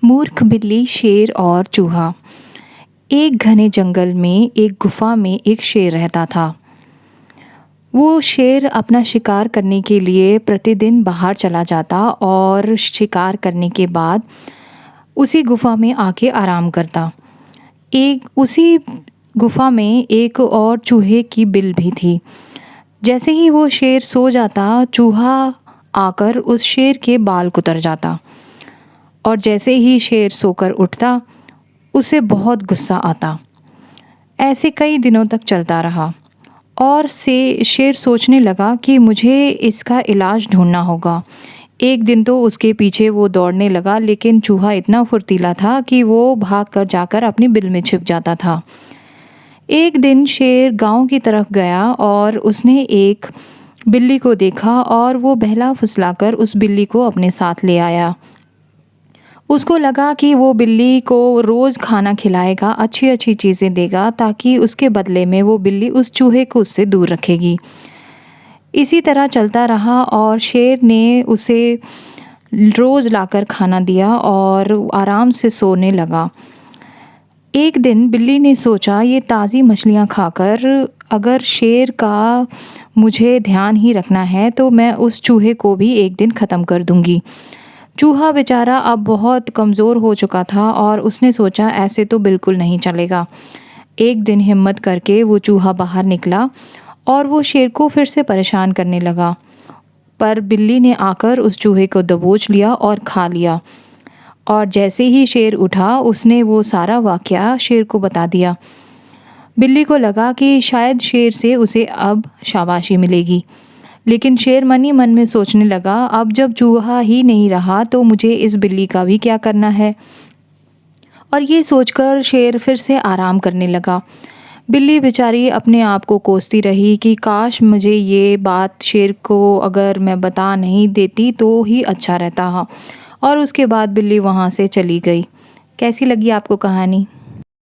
मूर्ख बिल्ली, शेर और चूहा। एक घने जंगल में एक गुफा में एक शेर रहता था। वो शेर अपना शिकार करने के लिए प्रतिदिन बाहर चला जाता और शिकार करने के बाद उसी गुफा में आके आराम करता। एक उसी गुफा में एक और चूहे की बिल भी थी। जैसे ही वो शेर सो जाता, चूहा आकर उस शेर के बाल कुतर जाता और जैसे ही शेर सोकर उठता, उसे बहुत गुस्सा आता। ऐसे कई दिनों तक चलता रहा और से शेर सोचने लगा कि मुझे इसका इलाज ढूंढना होगा। एक दिन तो उसके पीछे वो दौड़ने लगा, लेकिन चूहा इतना फुर्तीला था कि वो भागकर जाकर अपनी बिल में छिप जाता था। एक दिन शेर गांव की तरफ गया और उसने एक बिल्ली को देखा और वो बहला फुसलाकर उस बिल्ली को अपने साथ ले आया। उसको लगा कि वो बिल्ली को रोज़ खाना खिलाएगा, अच्छी अच्छी चीज़ें देगा, ताकि उसके बदले में वो बिल्ली उस चूहे को उससे दूर रखेगी। इसी तरह चलता रहा और शेर ने उसे रोज़ लाकर खाना दिया और आराम से सोने लगा। एक दिन बिल्ली ने सोचा, ये ताज़ी मछलियाँ खाकर अगर शेर का मुझे ध्यान ही रखना है तो मैं उस चूहे को भी एक दिन ख़त्म कर दूँगी। चूहा बेचारा अब बहुत कमज़ोर हो चुका था और उसने सोचा ऐसे तो बिल्कुल नहीं चलेगा। एक दिन हिम्मत करके वो चूहा बाहर निकला और वो शेर को फिर से परेशान करने लगा, पर बिल्ली ने आकर उस चूहे को दबोच लिया और खा लिया। और जैसे ही शेर उठा, उसने वो सारा वाक़या शेर को बता दिया। बिल्ली को लगा कि शायद शेर से उसे अब शाबाशी मिलेगी, लेकिन शेर मन ही मन में सोचने लगा, अब जब चूहा ही नहीं रहा तो मुझे इस बिल्ली का भी क्या करना है। और ये सोचकर शेर फिर से आराम करने लगा। बिल्ली बेचारी अपने आप को कोसती रही कि काश मुझे ये बात शेर को अगर मैं बता नहीं देती तो ही अच्छा रहता। और उसके बाद बिल्ली वहाँ से चली गई। कैसी लगी आपको कहानी?